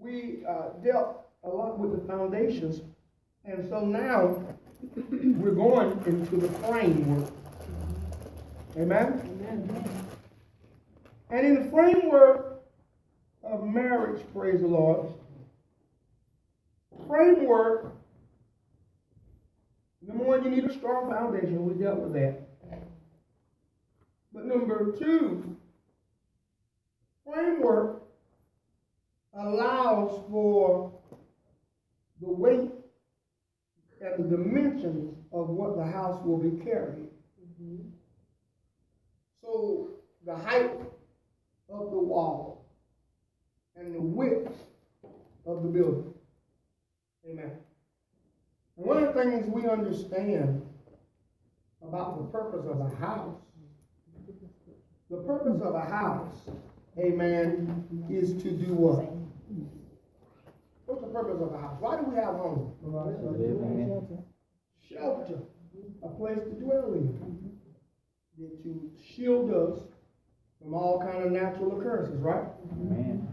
we dealt a lot with the foundations, and so now we're going into the framework. Amen? Amen. And in the framework of marriage, praise the Lord, framework, number one, you need a strong foundation. We dealt with that. But number two, framework allows for the weight and the dimensions of what the house will be carrying. Mm-hmm. So the height of the wall and the width of the building. Amen. And one of the things we understand about the purpose of a house, the purpose of a house, amen, is to do what? What's the purpose of a house? Why do we have homes? Shelter. A place to dwell in. That you shield us from all kind of natural occurrences, right? Amen.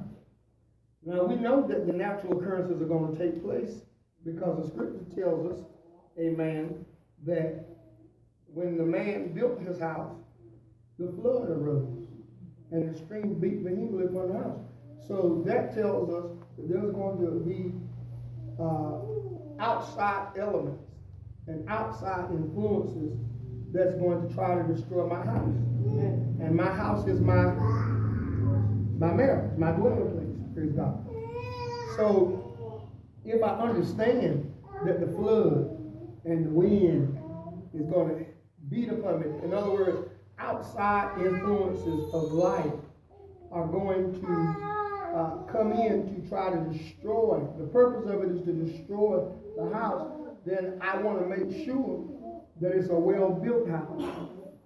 Now we know that the natural occurrences are going to take place because the scripture tells us, amen, that when the man built his house, the flood arose and the stream beat vehemently upon the house. So that tells us that there's going to be outside elements and outside influences that's going to try to destroy my house. And my house is my marriage, my dwelling place, praise God. So if I understand that the flood and the wind is going to beat upon me, in other words, outside influences of life are going to come in to try to destroy. The purpose of it is to destroy the house. Then I want to make sure that it's a well-built house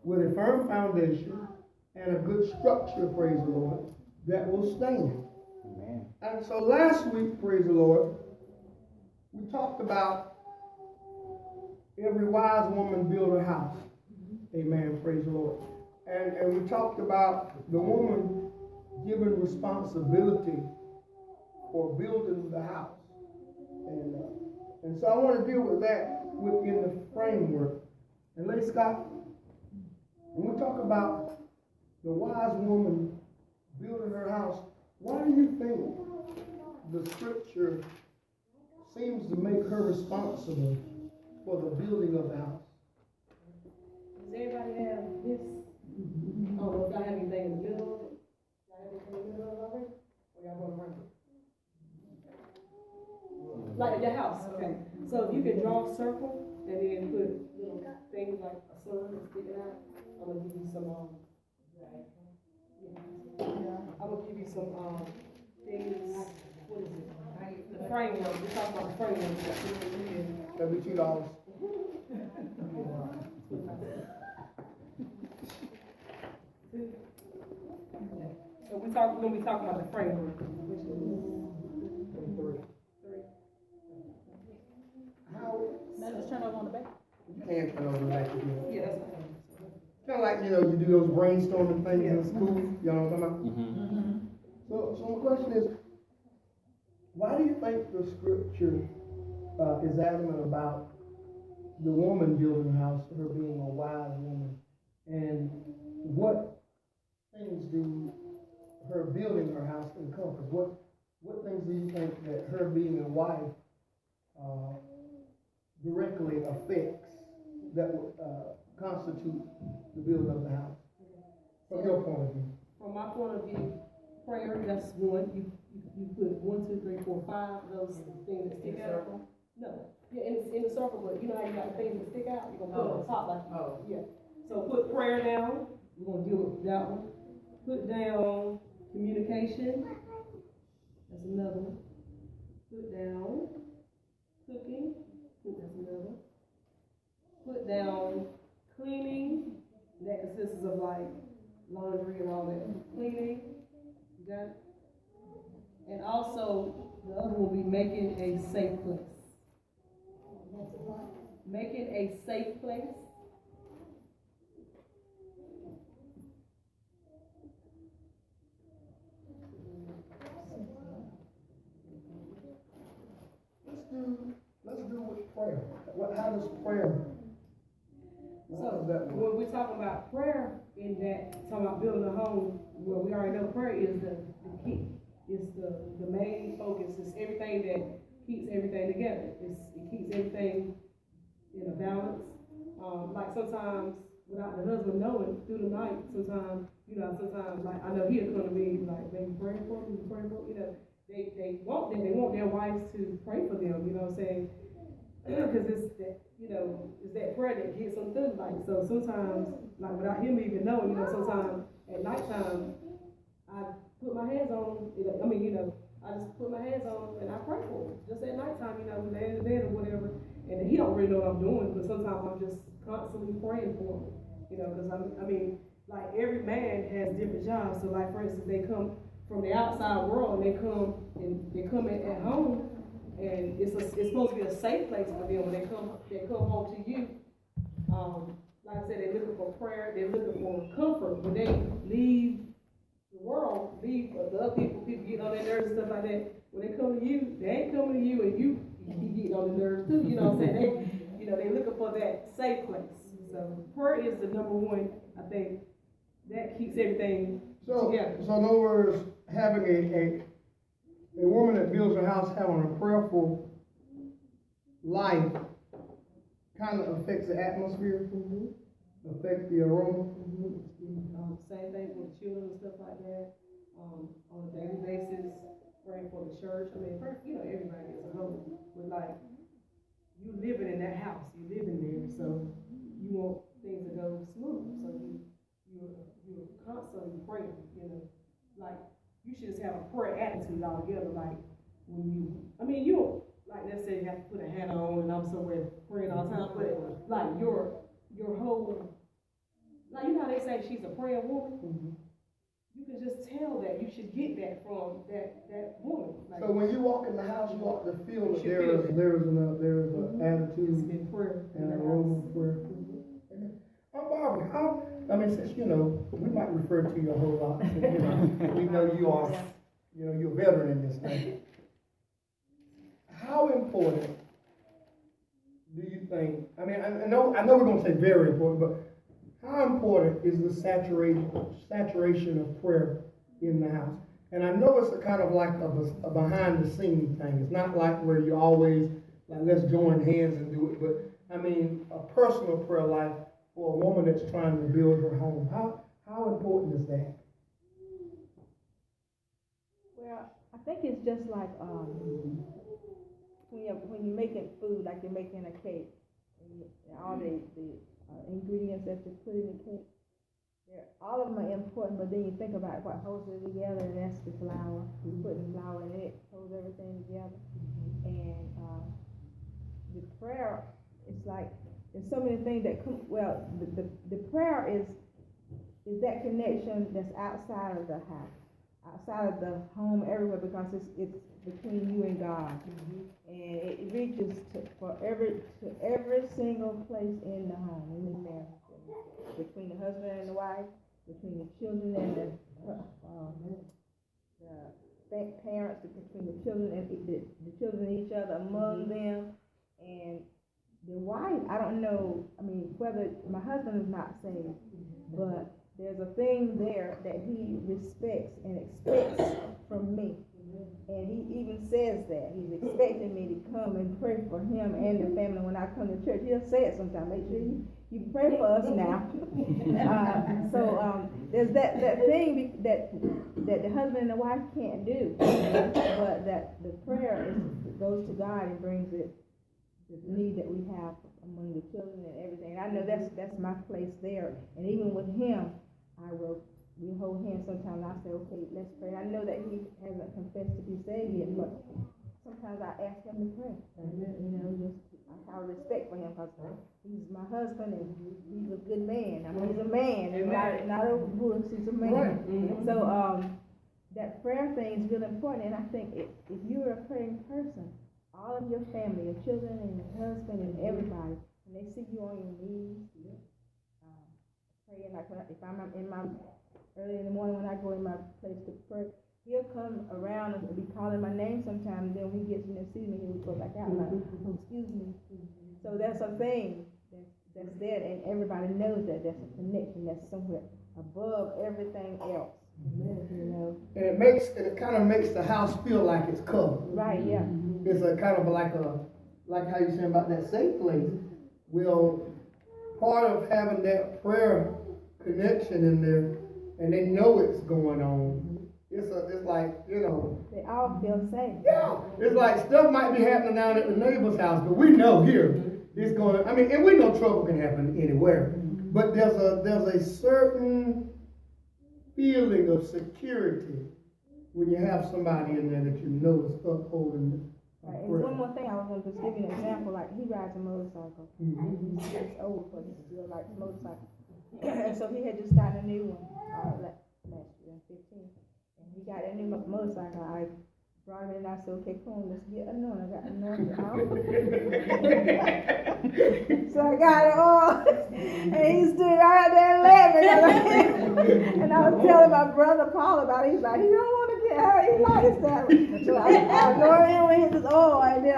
with a firm foundation and a good structure, praise the Lord, that will stand. Amen. And so last week, praise the Lord, we talked about every wise woman build a house. Amen, praise the Lord. And we talked about the woman given responsibility for building the house. And so I want to deal with that within the framework. And Lady Scott, when we talk about the wise woman building her house, why do you think the scripture seems to make her responsible for the building of the house? Does everybody have this? I don't know if y'all have anything in the middle of it. Y'all have anything in the middle of it already? Or y'all going around it? Like at your house, okay. So if you can draw a circle and then put little things like a sun sticking out, I'm gonna give you some I'm gonna give you some things. What is it? The framework. We're talking about the framework. That'd be $2. So we're gonna be talking about the framework. How? Let's turn over on the back. You can't turn over the back again. Yeah, that's okay. Kind of like, you do those brainstorming things in school. You know what I'm talking about? Mm-hmm. So the question is, why do you think the scripture is adamant about the woman building a house, her being a wise woman? And what things do her building her house encompass? What things do you think that her being a wife directly affects that would constitute the building of the house? From your point of view. From my point of view, prayer, that's one. You put 1, 2, 3, 4, 5 those things that stick out. No. Yeah, in the circle, but you know how you got the things that stick out? You're gonna put it on top like yeah. So put prayer down. We're gonna deal with that one. Put down communication. That's another one. Put down cooking. That's another one. Put down cleaning. That consists of like laundry and all that. Cleaning. You got it? And also, the other will be making a safe place. Making a safe place. does prayer? So when we're talking about prayer, in that talking about building a home, well, we already know prayer is the key. It's the main focus. It's everything that keeps everything together. It keeps everything in a balance. Like sometimes without the husband knowing through the night, sometimes like I know he'll come to me like, baby, pray for me, they want their wives to pray for them, you know what I'm saying? Because it's that, it's that prayer that gets them through. Like, so sometimes, like without him even knowing, sometimes at nighttime, I put my hands on, I just put my hands on and I pray for him. Just at nighttime, we lay in the bed or whatever, and he don't really know what I'm doing, but sometimes I'm just constantly praying for him, because like every man has different jobs. So like, for instance, they come from the outside world and they come at home, and it's supposed to be a safe place for them when they come home to you. Like I said, they're looking for prayer, they're looking for comfort. When they leave the world, leave the other people get on their nerves and stuff like that. When they come to you, they ain't coming to you, and you get on the nerves too. You know what I'm saying? They're looking for that safe place. So prayer is the number one, I think, that keeps everything together. So in other words, having a woman that builds her house having a prayerful life kind of affects the atmosphere, affects the aroma. Same thing with children and stuff like that. On a daily basis, praying for the church. Everybody is a whole. But like, you living in that house, you living there, so you want things to go smooth. So you're constantly praying. Like, you should just have a prayer attitude altogether. Like, when you don't like necessarily have to put a hat on and I'm somewhere praying all the time, but like your whole, like, how they say she's a praying woman. You can just tell that. You should get that from that woman. Like, so when you walk in the house, you ought to feel that there's an attitude in prayer and an aroma of prayer. Barbara, since we might refer to you a whole lot, we know you are, you're a veteran in this thing. How important do you think? I know we're going to say very important, but how important is the saturation of prayer in the house? And I know it's a kind of like a behind the scenes thing. It's not like where you always like, let's join hands and do it, but a personal prayer life for a woman that's trying to build her home. How important is that? Well, I think it's just like when you're making food, like you're making a cake, and all the ingredients that you put in the cake, all of them are important, but then you think about what holds it together, and that's the flour. You put the flour in it, holds everything together. And the prayer, it's like, there's so many things that come. Well, the prayer is that connection that's outside of the house, outside of the home, everywhere, because it's between you and God, and it reaches to every single place in the home, in the marriage, between the husband and the wife, between the children and the parents, between the children and the children and each other, among them, and the wife, I don't know, whether my husband is not saved, but there's a thing there that he respects and expects from me. And he even says that. He's expecting me to come and pray for him and the family when I come to church. He'll say it sometimes. Make sure you pray for us now. So there's that thing that the husband and the wife can't do. But that the prayer goes to God and brings it. The need that we have among the children and everything. And I know that's my place there. And even with him, we hold hands sometimes. I say, okay, let's pray. I know that he hasn't confessed to be saved yet, but sometimes I ask him to pray. Just out of respect for him, because he's my husband and he's a good man. He's a man, and not a bush. He's a man. Right. So that prayer thing is really important. And I think if you're a praying person, all of your family, your children and your husband and everybody, when they see you on your knees, praying, like if I'm in my early in the morning when I go in my place to pray, he'll come around and be calling my name sometimes. And then when he gets in and sees me, he'll go back out like, oh, excuse me. So that's a thing that's there, and everybody knows that there's a connection that's somewhere above everything else. You know? And it kind of makes the house feel like it's covered. Right, yeah. It's a kind of like how you saying about that safe place. Well, part of having that prayer connection in there, and they know it's going on. It's like, you know. They all feel safe. Yeah. It's like stuff might be happening down at the neighbor's house, but we know here it's going to, and we know trouble can happen anywhere. But there's a certain feeling of security when you have somebody in there that you know is upholding. Right. And one more thing, I was going to just give you an example. Like, he rides a motorcycle. Mm-hmm. He's old, but he still likes motorcycles. And so he had just gotten a new one last year, 15. And he got a new motorcycle. I brought him in and I said, okay, cool, let's get a new one. I got a new one out. So I got it all. And he stood right there laughing. And I was telling my brother Paul about it. He's like, he don't want to get hurt. He likes that one. So I anointed him with his oil. And then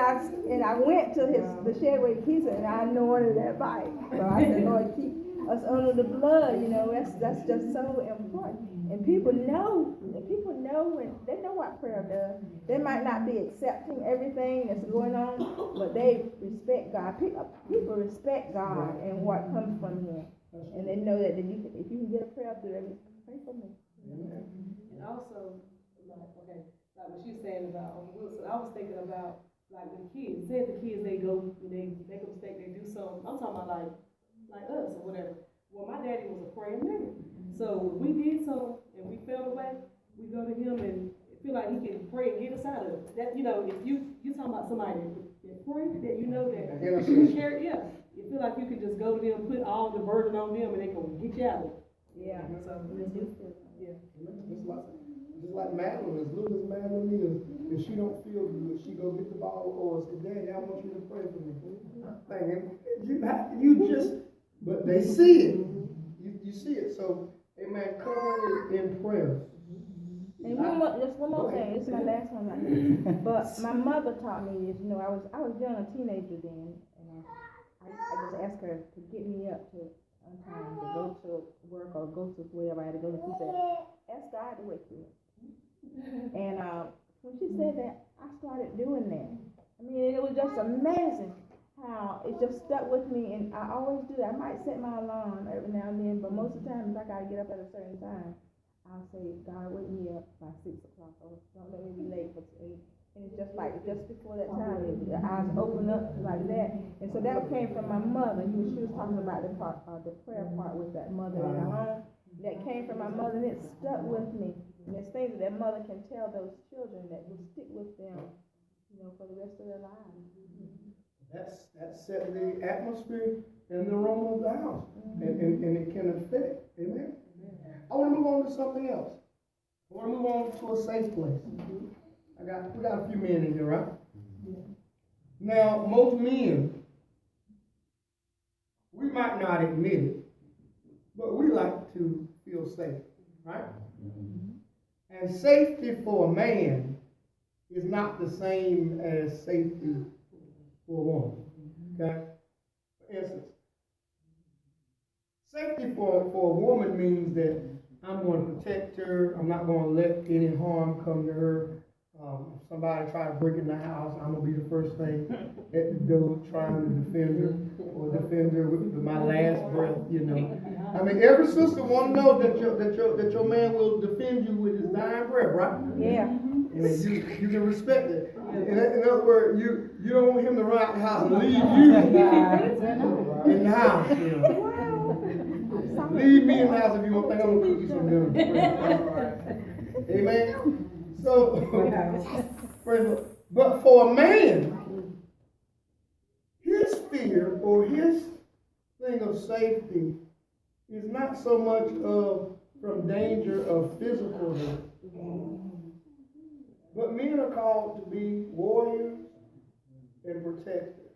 I went to the shed where he keeps it, and I anointed that bike. So I said, Lord, keep us under the blood. You know, that's just so important. And people know when they know what prayer does. They might not be accepting everything that's going on, but they respect God. People respect God and what comes from Him, and they know that if you can get a prayer through them, pray for me. And also, like what she was saying about Wilson, I was thinking about like when kids. Say the kids they make a mistake, they do something. I'm talking about like us or whatever. Well, my daddy was a praying man. So when we did something and we fell away, we go to him and feel like he can pray and get us out of it. That, you know, if you talking about somebody that pray, that you know that you share, yeah, you feel like you can just go to them, put all the burden on them, and they can get you out of it. Yeah. So yeah. Just like Madeline, as little as Madeline is, if she don't feel good, she go get the ball or say, Daddy, I want you to pray for me. But they see it. You see it. So, amen, cover it in prayer. And just one more thing. This is my last one right here. But my mother taught me this. You know, I was young, a teenager then, and I just asked her to get me up to on time to go to work or go to wherever I had to go. And she said, "Ask God to wake you up." And when she said that, I started doing that. I mean, it was just amazing how it just stuck with me, and I always do that. I might set my alarm every now and then, but most of the time, if I gotta get up at a certain time, I'll say, God, wake me up by 6 o'clock, or don't let me be late. And it's just like, just before that time, the eyes open up like that. And so that came from my mother. She was talking about the prayer part with that mother in the home. That came from my mother, and it stuck with me. And there's things that mother can tell those children that will stick with them, you know, for the rest of their lives. That's set the atmosphere and the aroma of the house, and it can affect. Amen. I want to move on to something else. I want to move on to a safe place. We got a few men in here, right? Now, most men, we might not admit it, but we like to feel safe, right? And safety for a man is not the same as safety for a woman. Okay? For instance, safety for a woman means that I'm going to protect her. I'm not going to let any harm come to her. If somebody try to break in the house, I'm going to be the first thing at the door trying to defend her, or defend her with my last breath, you know. I mean, every sister want to know that your man will defend you with his dying breath, right? Yeah. And you can respect it. In other words, you don't want him to run out the house and leave you in the house, you know. Leave me in the house if you don't think I'm going to cook you some dinner. Amen. So, but for a man, his fear or his thing of safety is not so much from danger of physical hurt. But men are called to be warriors and protectors.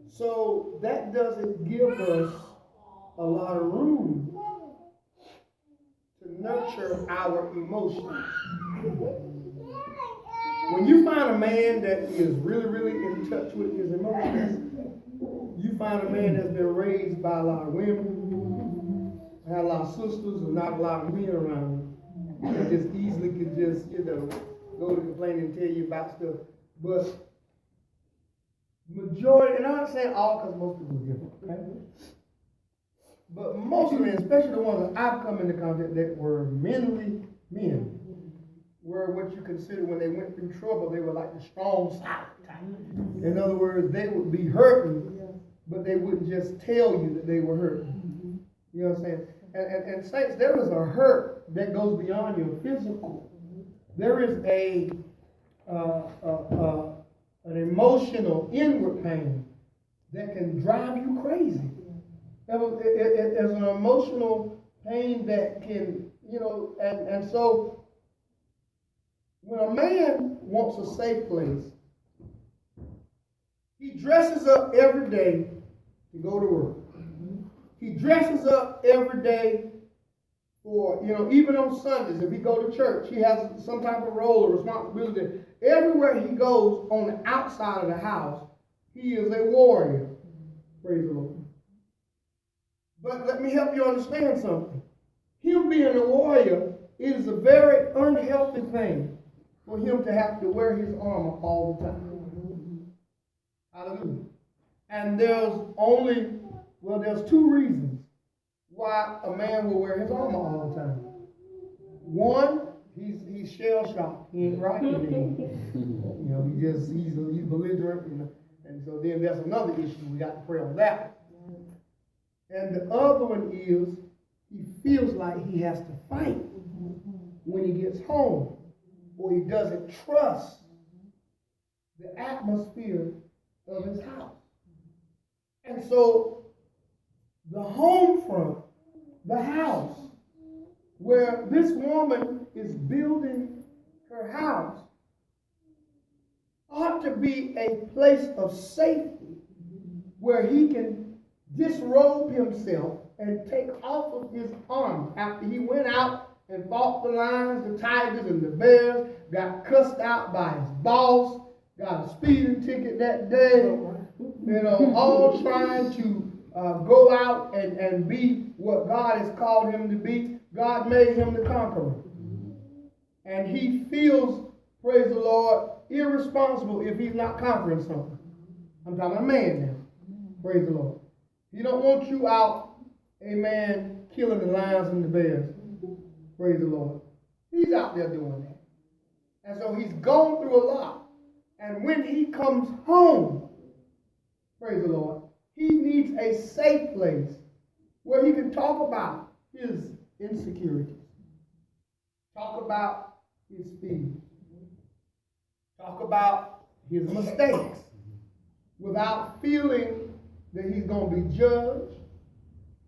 So that doesn't give us a lot of room to nurture our emotions. When you find a man that is really, really in touch with his emotions, You find a man that's been raised by a lot of women, had a lot of sisters, and not a lot of men around him. They just easily could just, go to complain and tell you about stuff. But majority, and I'm not saying all, because most people are different, right? But most of them, especially the ones that I've come into contact that were mentally men, were what you consider when they went through trouble, they were like the strong side type. In other words, they would be hurting, but they wouldn't just tell you that they were hurting. You know what I'm saying? And saints, there is a hurt that goes beyond your physical. There is an emotional inward pain that can drive you crazy. There's an emotional pain that can, and so when a man wants a safe place, he dresses up every day to go to work. He dresses up every day for, even on Sundays, if he go to church, he has some type of role or responsibility. Everywhere he goes on the outside of the house, he is a warrior. Praise the Lord. But let me help you understand something. Him being a warrior is a very unhealthy thing for him to have to wear his armor all the time. Hallelujah. And there's two reasons why a man will wear his armor all the time. One, he's shell-shocked. He ain't right with it. He's belligerent. And so then there's another issue. We got to pray on that. And the other one is he feels like he has to fight when he gets home, or he doesn't trust the atmosphere of his house. And so the home front, the house, where this woman is building her house, ought to be a place of safety where he can disrobe himself and take off of his armor after he went out and fought the lions, the tigers, and the bears, got cussed out by his boss, got a speeding ticket that day, all trying to go out and be what God has called him to be. God made him the conqueror. And he feels, praise the Lord, irresponsible if he's not conquering something. I'm talking about a man now. Praise the Lord. He don't want you out, amen, killing the lions and the bears. Praise the Lord. He's out there doing that. And so he's gone through a lot. And when he comes home, praise the Lord, he needs a safe place where he can talk about his insecurities, talk about his fears, talk about his mistakes without feeling that he's going to be judged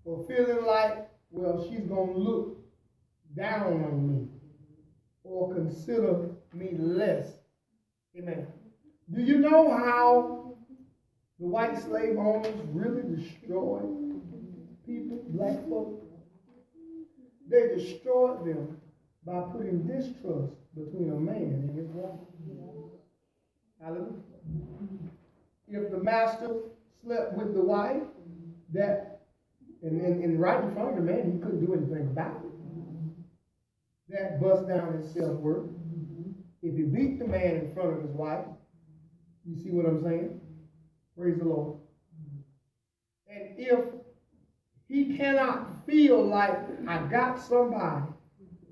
or feeling like, well, she's going to look down on me or consider me less. Amen. Do you know how the white slave owners really destroyed people, black folk? They destroyed them by putting distrust between a man and his wife. Hallelujah. If the master slept with the wife, and right in front of the man, he couldn't do anything about it. That bust down his self-worth. If he beat the man in front of his wife, you see what I'm saying? Praise the Lord. And if he cannot feel like, I got somebody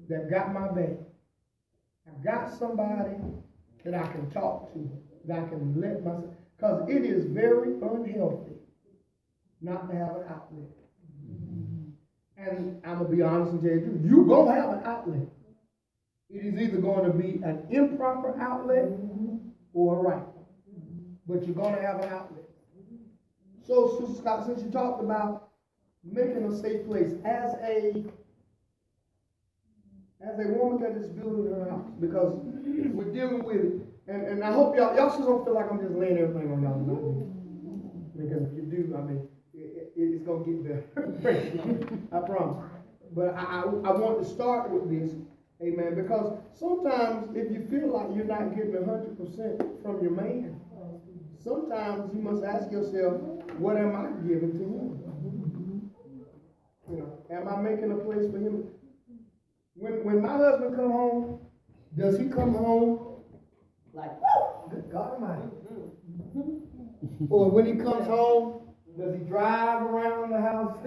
that got my back, I got somebody that I can talk to, that I can let myself, because it is very unhealthy not to have an outlet. And I'm going to be honest and tell you the truth. You're going to have an outlet. It is either going to be an improper outlet or a right. But you're going to have an outlet. So, Sister Scott, since you talked about making a safe place, as a woman that is building her house, because we're dealing with it, and I hope y'all just don't feel like I'm just laying everything on y'all tonight. Because if you do, I mean, it's going to get better. I promise. But I want to start with this, amen, because sometimes if you feel like you're not getting 100% from your man, sometimes you must ask yourself, what am I giving to him? You know, am I making a place for him? When my husband come home, does he come home like, whoa, good God Almighty? Or when he comes home, does he drive around the house?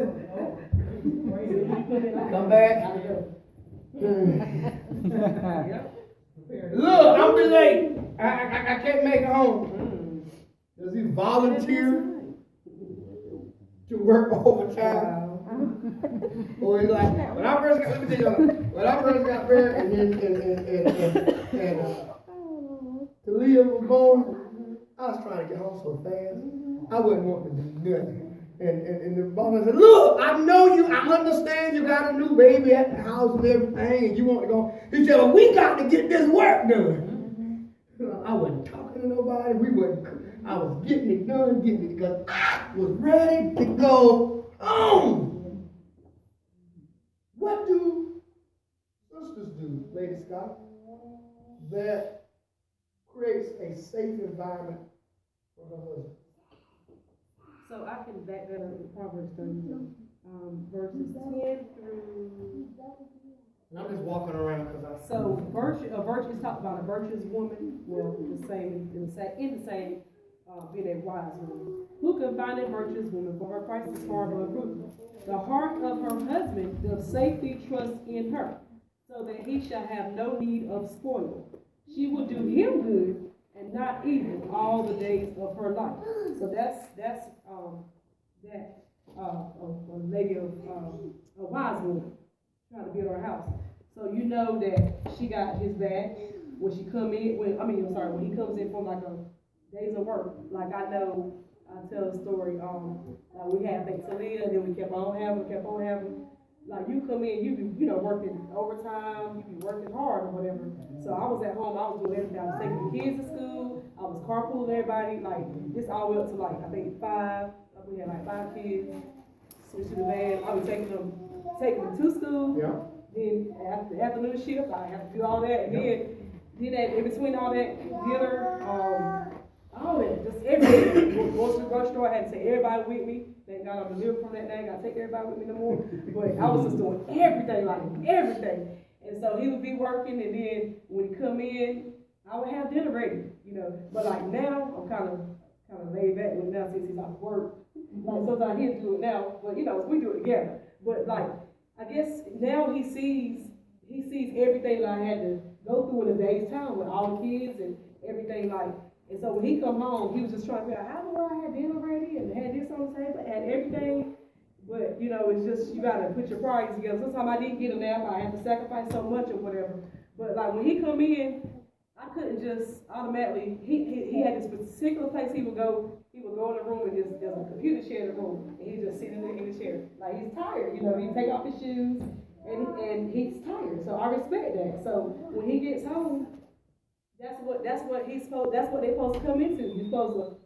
Come back. Look, I'm delayed. I can't make it home. Does he volunteer to work overtime? Or he's like, when I first got married and Talia was born, I was trying to get home so fast. I wasn't wanting to do nothing. And the boss said, look, I know you, I understand you got a new baby at the house and everything, and you want to go. He said, well, we got to get this work done. I wasn't talking to nobody. I was getting it done, because I was ready to go home. What do sisters do, Lady Scott, that creates a safe environment for her husband? So I can back that up with Proverbs 30, verses 10 through. And I'm just walking around because So a virtuous talk about a virtuous woman. Well, being a wise woman. Who can find a virtuous woman? For her price is far above fruit. The heart of her husband doth safely trust in her, so that he shall have no need of spoil. She will do him good and not evil all the days of her life. So that's a lady of a wise woman trying to build her house. So you know that she got his back when she come in. When he comes in from like a days of work. Like I know, I tell a story. Like we had Talia, then we kept on having. Like you come in, you be working overtime, you be working hard or whatever. So I was at home, I was doing everything. I was taking the kids to school, I was carpooling everybody, like this all the way up to like I think 5. We had like 5 kids. Switch to the van. I was taking them to school. Yeah. Then after the afternoon shift, I have to do all that, and then in between all that, dinner, all that, just everything. Go to the grocery store, I had to take everybody with me. Thank God I'm delivered from that thing. I take everybody with me no more. But I was just doing everything, like everything. And so he would be working, and then when he come in, I would have dinner ready, But like now, I'm kind of laid back with now since he's off work. Like sometimes he'll do it now, but we do it together. But like I guess now he sees everything that I had to go through in a day's time with all the kids and everything like. And so when he come home, he was just trying to figure out how do I have dinner ready and had this on the table, had everything. But it's just you gotta put your priorities together. Sometimes I didn't get a nap, I had to sacrifice so much or whatever. But like when he come in, I couldn't just automatically. He had this particular place he would go. He would go in the room and there's a computer chair in the room, and he'd just sit in the chair like he's tired. He'd take off his shoes and he's tired. So I respect that. So when he gets home, that's what they're supposed to come into. You're supposed to.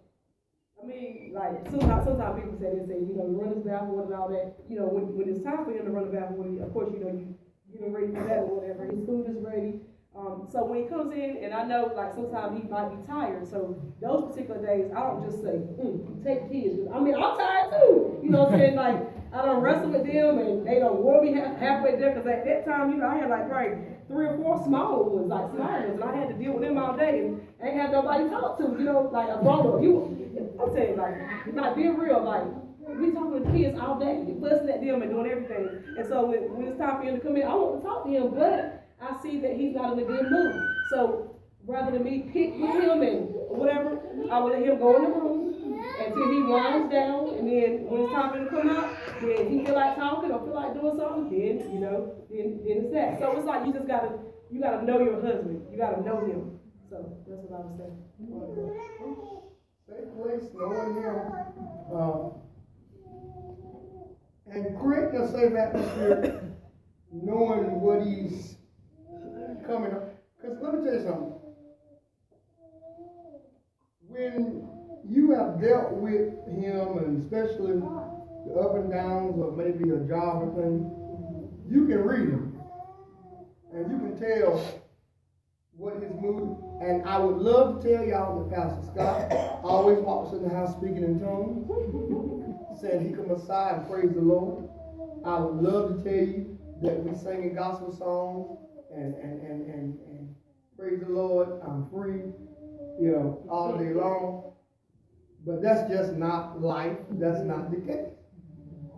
Like sometimes people say run his bathwater and all that. When it's time for him to run the bathwater, of course you get him ready for that or whatever. His food is ready. So when he comes in, and I know like sometimes he might be tired, so those particular days I don't just say, take kids. I'm tired too. You know what I'm saying? Like I don't wrestle with them, and they don't wore me halfway there, because at that time, I had like probably 3 or 4 small ones, like small ones, and I had to deal with them all day, and ain't had nobody to talk to, like a brother. I'm saying like being real, like we talking to kids all day, fussing at them and doing everything, and so when it's time for him to come in, I want to talk to him, but I see that he's not in a good mood. So rather than me pick with him and whatever, I will let him go in the room until he winds down, and then when it's time for him to come out, then he feel like talking or feel like doing something, then then it's that. So it's like you gotta know your husband. You gotta know him. So that's what I was saying. Safe place, knowing him, and creating a safe atmosphere, knowing what he's coming up. Because let me tell you something. When you have dealt with him, and especially the up and downs of maybe a job or thing, you can read him. And you can tell what his mood And I would love to tell y'all that Pastor Scott always walks in the house speaking in tongues, saying he come aside and praise the Lord. I would love to tell you that we singing gospel songs and praise the Lord, I'm free, you know, all day long. But that's just not life. That's not the case.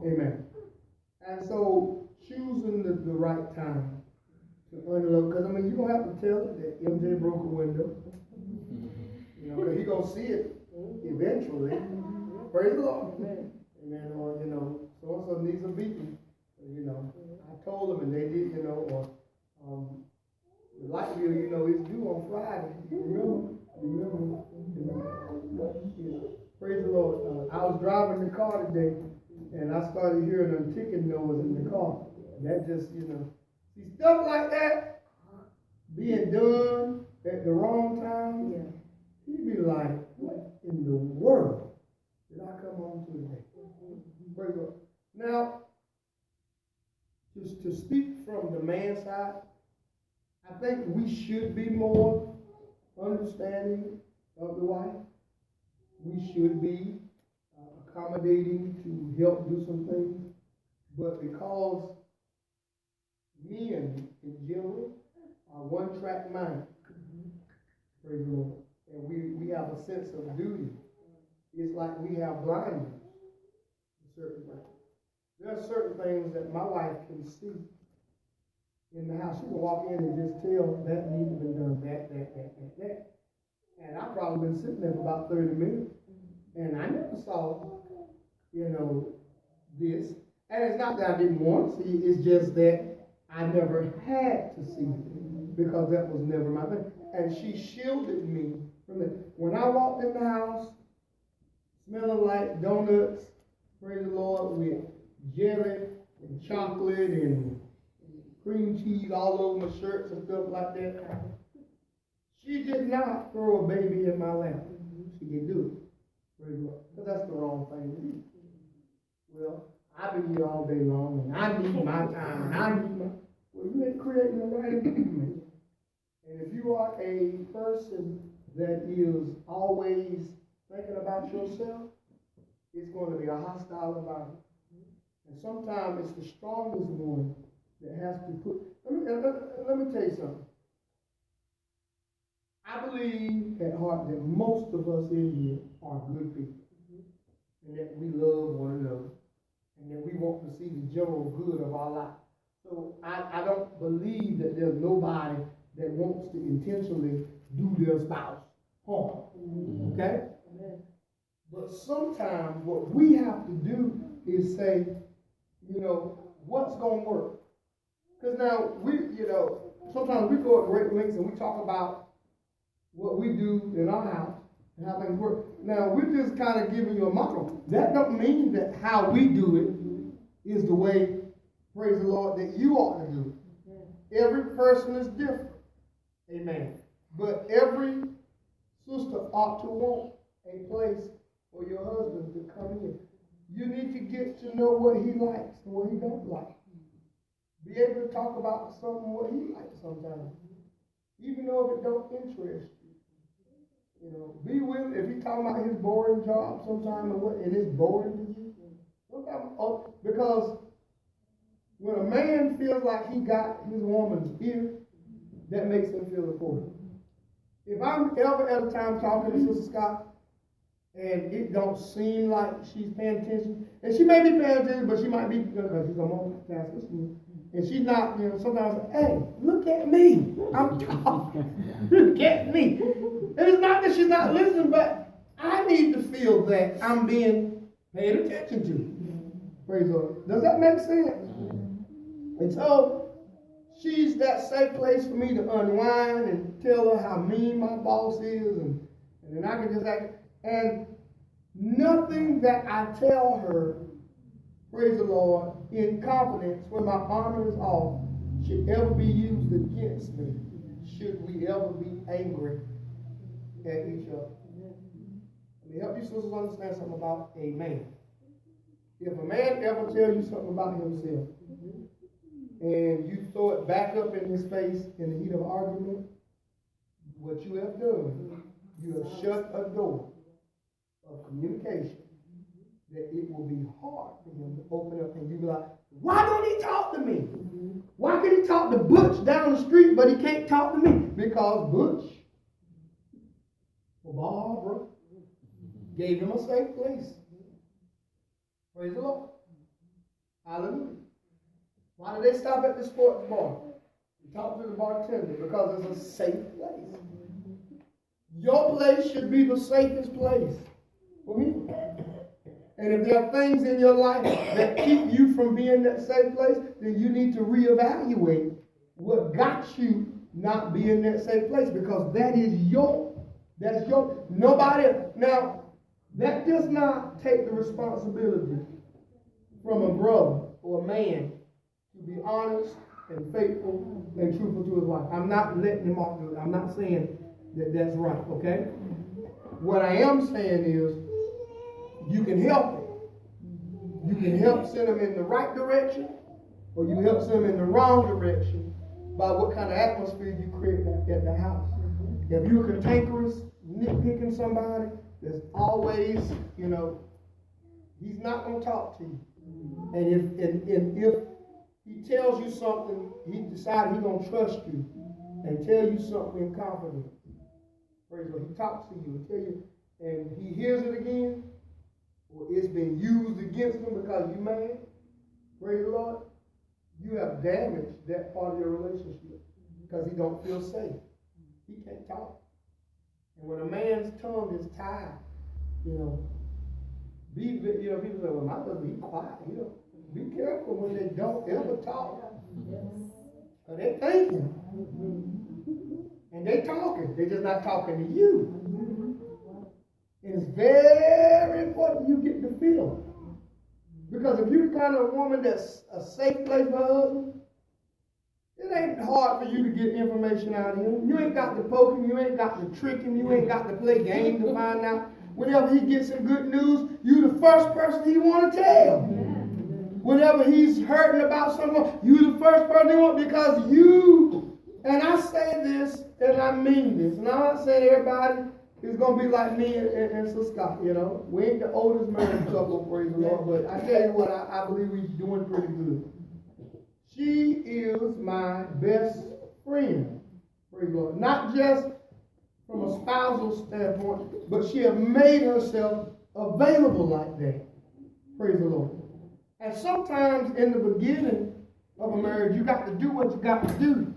Amen. And so choosing the right time to unload, because I mean, you're going to have to tell it that MJ broke a window. You know, because he's going to see it eventually. Praise the Lord. Amen. Or, you know, so-and-so needs a beating. You know, I told them and they did, you know, or the light bill, you know, it's due on Friday. Remember? Yeah. Praise the Lord. I was driving the car today and I started hearing a ticking noise in the car. That just, you know, see stuff like that being done at the wrong time. Yeah. You'd be like, what in the world did I come home to today? Praise the Lord. Now, just to speak from the man's side, I think we should be more understanding of the wife. We should be accommodating to help do some things. But because men in general are one-track mind, praise the Lord, and we have a sense of duty, it's like we have blindness to certain things. There are certain things that my wife can see in the house. She can walk in and just tell that needs to be done, that. And I've probably been sitting there for about 30 minutes, and I never saw, you know, this. And it's not that I didn't want to see it, it's just that I never had to see it, because that was never my thing. And she shielded me from it. When I walked in the house, smelling like donuts, praise the Lord, with jelly and chocolate and cream cheese all over my shirts and stuff like that, she did not throw a baby in my lap. She didn't do it. Praise the Lord. Because that's the wrong thing to do. Well, I've been here all day long, and I need my time, and I need my... Well, you ain't creating the right environment. And if you are a person that is always thinking about yourself, it's going to be a hostile environment. And sometimes it's the strongest one that has to put... Let me tell you something. I believe at heart that most of us in here are good people. And that we love one another. And that we want to see the general good of our life. So I don't believe that there's nobody that wants to intentionally do their spouse harm. Okay? But sometimes what we have to do is say, you know, what's going to work? Because now sometimes we go at great lengths and we talk about what we do in our house and how things work. Now, we're just kind of giving you a model. That don't mean that how we do it is the way, praise the Lord, that you ought to do it. Every person is different. Amen. But every sister ought to want a place for your husband to come in. You need to get to know what he likes and what he don't like. Be able to talk about something what he likes sometimes, even though if it don't interest you. You know, be willing, if he's talking about his boring job sometimes and it's boring to you, sometimes, because when a man feels like he got his woman's ear, that makes him feel important. If I'm ever at a time talking to Sister Scott and it don't seem like she's paying attention, and she may be paying attention, but she might be, because she's a multitasker, and she's not, you know, sometimes, hey, look at me. I'm talking. Look at me. And it's not that she's not listening, but I need to feel that I'm being paid attention to. Praise the Lord. Does that make sense? And so, she's that safe place for me to unwind and tell her how mean my boss is, and then I can just act. And nothing that I tell her, praise the Lord, in confidence when my armor is off, should ever be used against me, should we ever be angry at each other. Let me help you sisters understand something about a man. If a man ever tells you something about himself, and you throw it back up in his face in the heat of argument, what you have done, you have shut a door of communication that it will be hard for him to open up, and you be like, why don't he talk to me? Why can he talk to Butch down the street, but he can't talk to me? Because Butch or Barbara gave him a safe place. Praise the Lord. Hallelujah. Why did they stop at the sports bar? Talk to the bartender because it's a safe place. Your place should be the safest place for me. And if there are things in your life that keep you from being that safe place, then you need to reevaluate what got you not being that safe place, because that's your, nobody. Now, that does not take the responsibility from a brother or a man to be honest and faithful and truthful to his wife. I'm not letting him off. I'm not saying that that's right, okay? What I am saying is you can help it. You can help send him in the right direction, or you help send him in the wrong direction by what kind of atmosphere you create at the house. If you're cantankerous, nitpicking somebody, there's always, he's not going to talk to you. And if he tells you something, he decided he's going to trust you and tell you something in confidence. Praise the Lord. He talks to you and tell you, and he hears it again, or it's been used against him because you mad. Praise the Lord. You have damaged that part of your relationship because he don't feel safe. He can't talk. And when a man's tongue is tied, people say, well, my husband, he's quiet. Be careful when they don't ever talk. Because they're thinking. And they're talking. They're just not talking to you. And it's very important you get the feel. Because if you're the kind of woman that's a safe place for her husband, it ain't hard for you to get information out of him. You ain't got to poke him. You ain't got to trick him. You ain't got to play games to find out. Whenever he gets some good news, you the first person he want to tell. Whenever he's hurting about someone, you the first person he want, because you, and I say this, and I mean this, and I'm not saying everybody is going to be like me and Sister Scott, We ain't the oldest married couple, praise the Lord, but I tell you what, I believe we're doing pretty good. She is my best friend, praise the Lord. Not just from a spousal standpoint, but she has made herself available like that, praise the Lord. And sometimes in the beginning of a marriage, you got to do what you got to do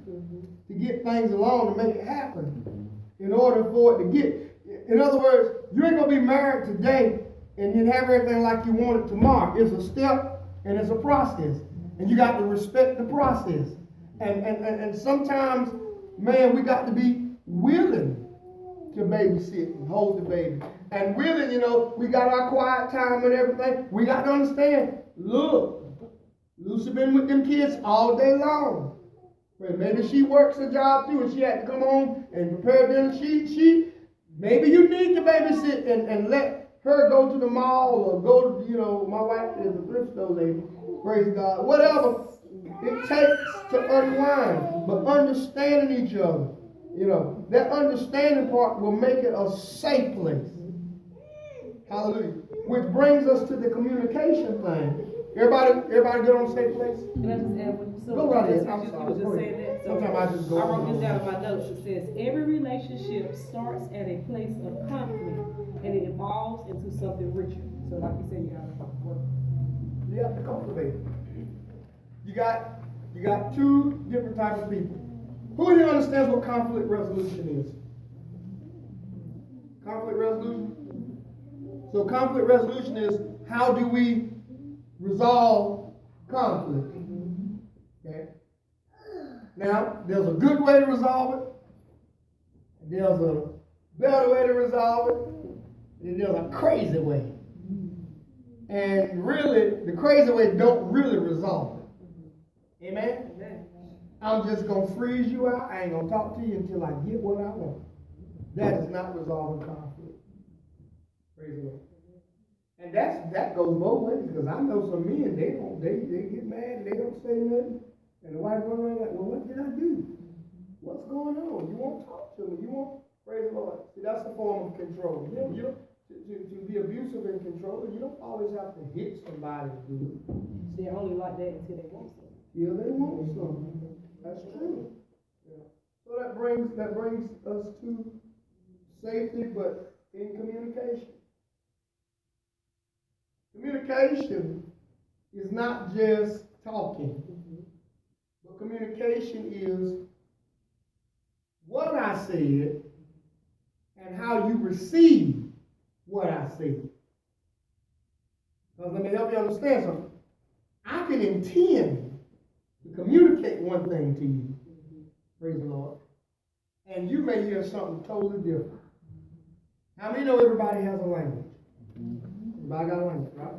to get things along to make it happen in order for it to get. In other words, you ain't going to be married today and you have everything like you want it tomorrow. It's a step and it's a process. And you got to respect the process. And sometimes, man, we got to be willing to babysit and hold the baby. And willing, we got our quiet time and everything. We got to understand, look, Lucy been with them kids all day long. Maybe she works a job too and she had to come home and prepare dinner. Maybe you need to babysit and let her go to the mall or go to, my wife is a thrift store lady. Praise God. Whatever it takes to unwind, but understanding each other. That understanding part will make it a safe place. Hallelujah. Which brings us to the communication thing. Everybody good on safe place? Can I just add what go right ahead. I'm you sorry. was just saying that. So sometimes I just go. I wrote this down in my notes. It says every relationship starts at a place of conflict and it evolves into something richer. So like you said, you gotta work. You have to cultivate. You got two different types of people. Who here understands what conflict resolution is? Conflict resolution? So conflict resolution is how do we resolve conflict? Okay. Now, there's a good way to resolve it. There's a better way to resolve it. And there's a crazy way. And really, the crazy way don't really resolve it. Amen? Amen. I'm just going to freeze you out. I ain't going to talk to you until I get what I want. That is not resolving conflict. Praise the Lord. And that goes both ways, because I know some men, they get mad and they don't say nothing. And the wife goes around like, well, what did I do? What's going on? You won't talk to me. You won't, praise the Lord. See, that's a form of control. You don't, to be abusive and control, you don't always have to hit somebody to do it. They're only like that until they want something. Yeah, they want something. That's true. Yeah. So that brings us to safety, but in communication. Communication is not just talking, but communication is what I said and how you receive what I said. Because let me help you understand something. I can intend to communicate one thing to you, praise the Lord, and you may hear something totally different. How many know everybody has a language? Everybody got a language, right?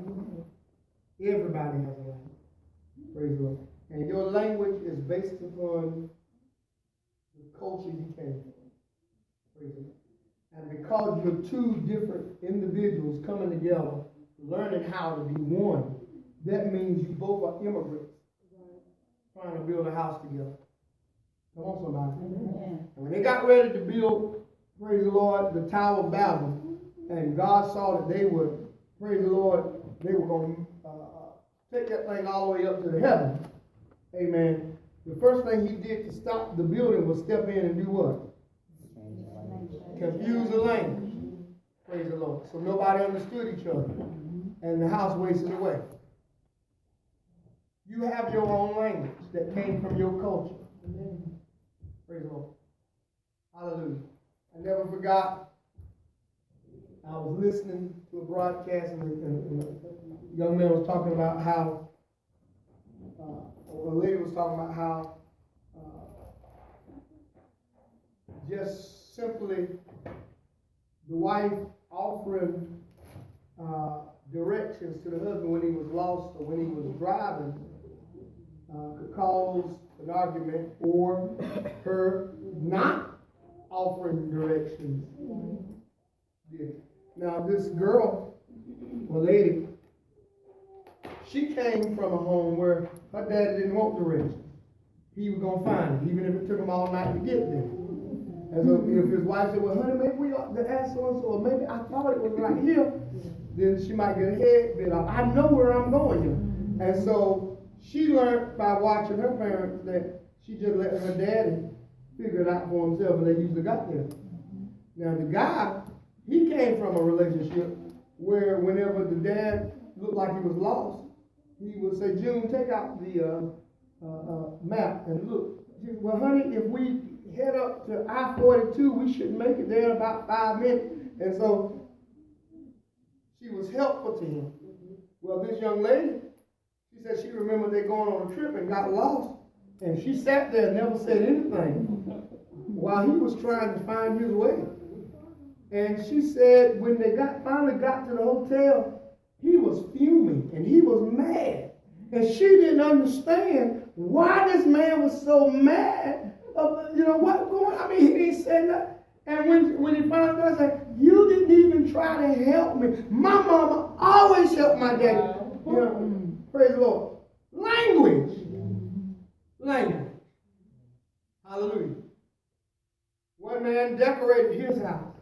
Everybody has a language. Praise the Lord. And your language is based upon the culture you came from. Praise the Lord. And because you're two different individuals coming together, learning how to be one, that means you both are immigrants trying to build a house together. Come on, somebody. And when they got ready to build, praise the Lord, the Tower of Babel, and God saw that they would, praise the Lord, they were going to take that thing all the way up to the heaven. Amen. The first thing he did to stop the building was step in and do what? Confuse the language. Praise the Lord. So nobody understood each other. And the house wasted away. You have your own language that came from your culture. Praise the Lord. Hallelujah. I never forgot, I was listening to a broadcast and a young man was talking about how, a lady was talking about how just simply the wife offering directions to the husband when he was lost or when he was driving could cause an argument, or her not offering directions. Yeah. Now this girl, or lady, she came from a home where her daddy didn't want directions. He was going to find it, even if it took him all night to get there. And so if his wife said, well, honey, maybe we ought to ask so-and-so, or maybe I thought it was right here, then she might get her head bit off. I know where I'm going here. And so she learned by watching her parents that she just let her daddy figure it out for himself, and they usually got there. Now the guy, he came from a relationship where whenever the dad looked like he was lost, he would say, June, take out the map and look. She said, well, honey, if we head up to I-42, we should make it there in about 5 minutes. And so she was helpful to him. Well, this young lady, she said she remembered they going on a trip and got lost. And she sat there and never said anything while he was trying to find his way. And she said when they finally got to the hotel, he was fuming and he was mad. And she didn't understand why this man was so mad. What going on? I mean, he didn't say nothing. And when he finally got there, you didn't even try to help me. My mama always helped my daddy. Praise the Lord. Language. Hallelujah. One man decorated his house.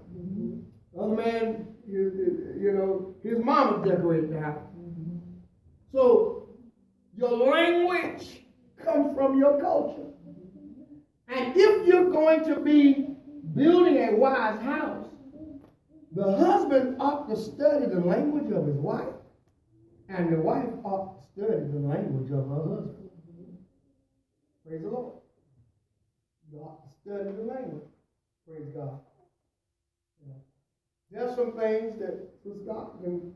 The other man, his mama decorated the house. So your language comes from your culture. And if you're going to be building a wise house, the husband ought to study the language of his wife, and the wife ought to study the language of her husband. Praise the Lord. You ought to study the language. Praise God. Yeah. There's some things that Sister Stockton,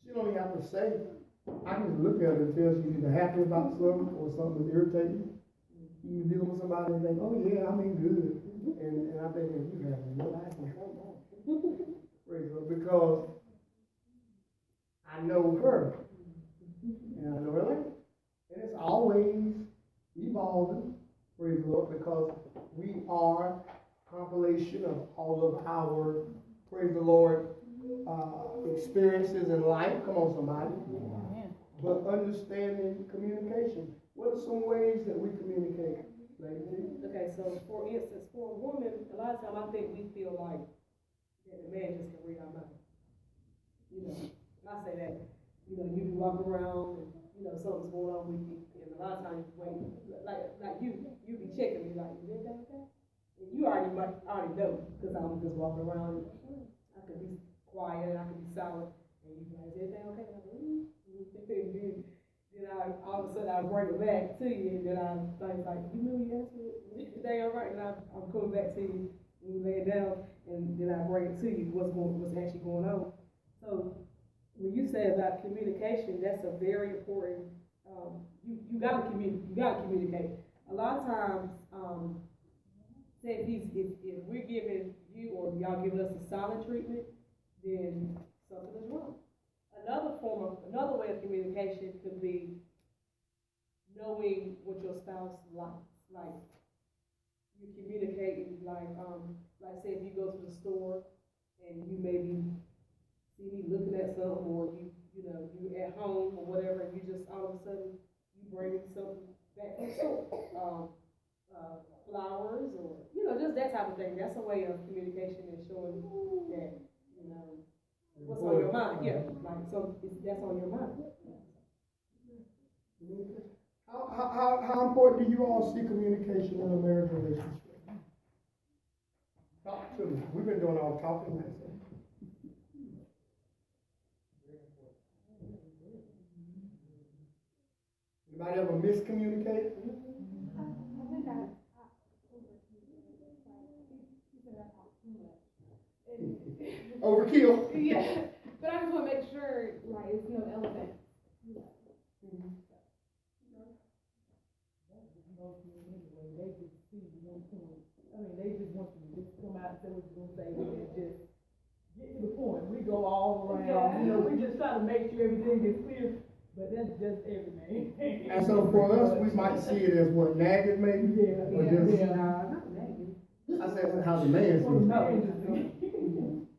she don't even have to say. I can just look at her and tell she's either happy about something or something that's irritating. You deal with somebody and think, oh yeah, I mean good. And I think that you have no idea. Praise the Lord. Because I know her. And I know her language. And it's always evolving. Praise the Lord. Because we are a compilation of all of our, praise the Lord, experiences in life. Come on, somebody. But understanding communication. What are some ways that we communicate? Lady T? Okay, so for instance, for a woman, a lot of times I think we feel like that the man just can read our mind. You know, and I say that, you know, you be walking around and, you know, something's going on with you, and a lot of times you wait, like you be checking me like, is everything okay? And you already know, because I'm just walking around, and I could be quiet, I could be silent, and you be like, is everything okay? And I go, then all of a sudden I bring it back to you, and then I'm like, you know, you asked me, is everything all right? And I'm coming back to you, and you lay it down, and then I bring it to you, what's actually going on. So when you say about communication, that's a very important. You gotta communicate. A lot of times, say if we're giving you or y'all giving us a silent treatment, then something is wrong. Another way of communication could be knowing what your spouse likes. Like you communicating, like say if you go to the store and you maybe see me looking at something, or you know you at home or whatever, and you just all of a sudden you bring something back from the store, flowers, or you know, just that type of thing. That's a way of communication and showing that, you know, what's on your mind. Yeah, like so that's on your mind. How important do you all see communication in a marriage relationship? Talk to me. We've been doing all talking myself. Anybody ever miscommunicate? Overkill. Yeah, but I just want to make sure, like, it's no elephant. They just want you to just come out and say what you're gonna say and just get to the point. We go all around, you know, we just try to make sure everything is clear, but that's just everything. And so for us, we might see it as what, nagging maybe? Or just, Not nagging. I said how the man sees it.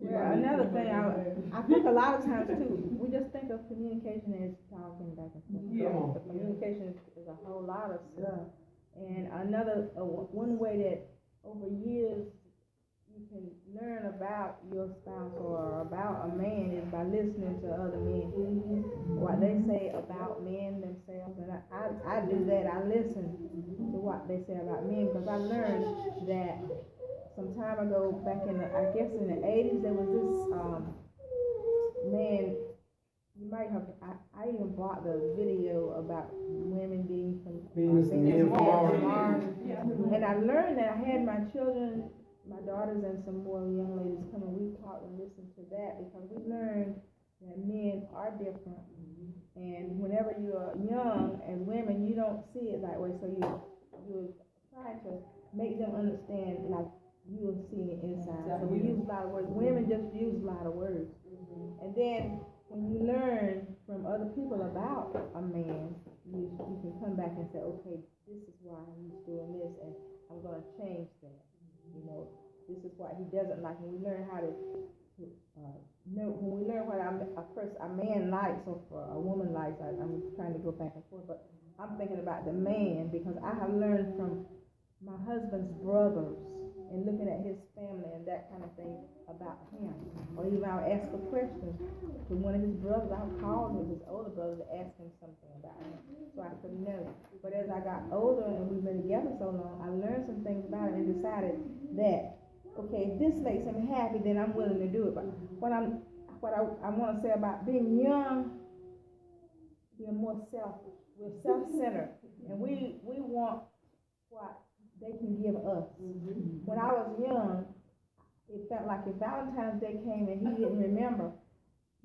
Yeah, another thing, I think a lot of times too, we just think of communication as talking back and forth. Come on. But communication is a whole lot of stuff. And another, one way that over years you can learn about your spouse or about a man is by listening to other men. What they say about men themselves. And I do that. I listen to what they say about men, because I learned that some time ago, back in I guess in the 80s, there was this man. You might have. I even bought the video about women being from Mars. And I learned that I had my children, my daughters, and some more young ladies come, and we talked and listened to that, because we learned that men are different. And whenever you are young as women, you don't see it that way. So you try to make them understand like you will see it inside. So we use a lot of words. Women just use a lot of words. And then when you learn from other people about a man, you can come back and say, okay, this is why he's doing this, and I'm going to change that. You know, this is what he doesn't like. And we learn how to know, when we learn what a man likes or a woman likes. I'm trying to go back and forth, but I'm thinking about the man, because I have learned from my husband's brothers and looking at his family and that kind of thing about him. Or even I'll ask a question to one of his brothers. I'll call him, his older brother, to ask him something about him, so I could know. But as I got older and we've been together so long, I learned some things about him and decided that, okay, if this makes him happy, then I'm willing to do it. But what I want to say about being young, we're more selfish. We're self-centered, and we want what they can give us. When I was young, it felt like if Valentine's Day came and he didn't remember,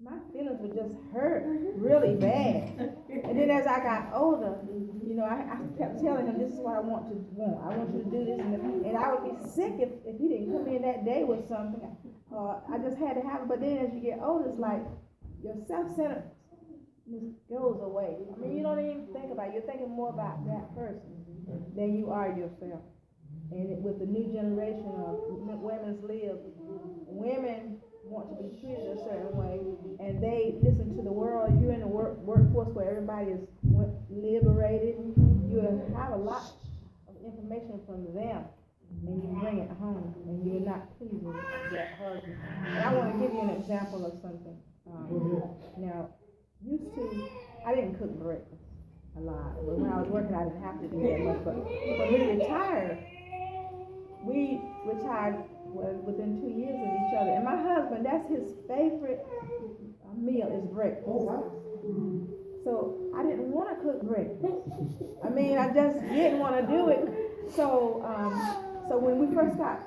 my feelings would just hurt really bad. And then as I got older, you know, I kept telling him, this is what I want. I want you to do this. And I would be sick if he didn't come in that day with something. I just had to have it. But then as you get older, it's like your self-centeredness goes away. I mean, you don't even think about it. You're thinking more about that person than you are yourself. And with the new generation of women's lib, women want to be treated a certain way, and they listen to the world. You're in the workforce where everybody is liberated. You have a lot of information from them, and you bring it home, and you're not pleasing that husband. And I want to give you an example of something. Now, I didn't cook breakfast a lot, but when I was working, I didn't have to do that much. But when we retired within 2 years of each other. And my husband, that's his favorite meal is breakfast. Oh, wow. So I didn't want to cook breakfast. I mean, I just didn't want to do it. So when we first got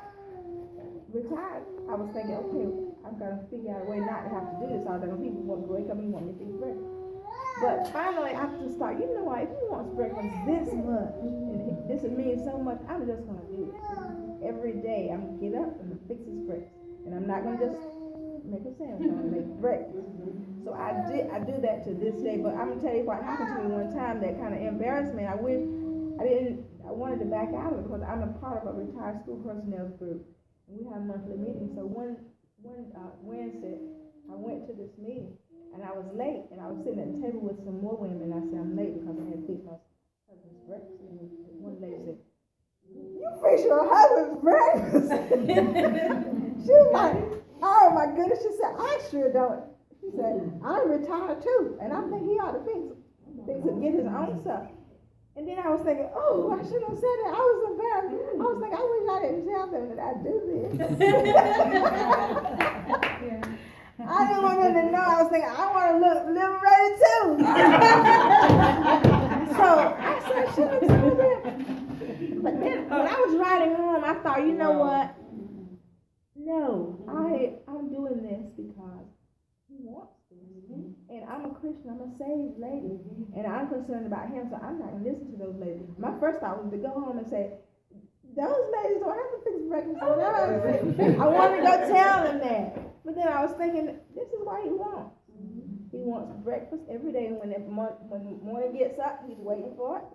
retired, I was thinking, okay, I'm gonna figure out a way not to have to do this all the time. People want to wake up and want me to eat breakfast. But finally, I have to start. You know what? If he wants breakfast this much, and this means so much, I'm just gonna do it. Every day, I'm gonna get up and fix his breakfast, and I'm not gonna just make a sandwich. I'm gonna make breakfast. So I do that to this day. But I'm gonna tell you what happened to me one time that kind of embarrassed me. I wanted to back out of it because I'm a part of a retired school personnel group, and we have monthly meetings. So one Wednesday, I went to this meeting, and I was late, and I was sitting at the table with some more women, and I said, I'm late because I had to fix my husband's breakfast. And one lady said, you fix your husband's breakfast? She was like, oh my goodness. She said, I sure don't. She said, I'm retired too, and I think he ought to fix it, get his own stuff. And then I was thinking, oh, I shouldn't have said that. I was embarrassed. I was thinking, I wish I didn't tell them that I do this. I didn't want them to know. I was thinking, I want to look liberated too. So I said, I shouldn't have told them. But then when I was riding home, I thought, you know what? No, I'm doing this because he wants this. And I'm a Christian, I'm a saved lady, and I'm concerned about him, so I'm not going to listen to those ladies. My first thought was to go home and say, those ladies don't have to fix breakfast. I want to go tell them that. But then I was thinking, this is what he wants. He wants breakfast every day, and when the morning gets up, he's waiting for it,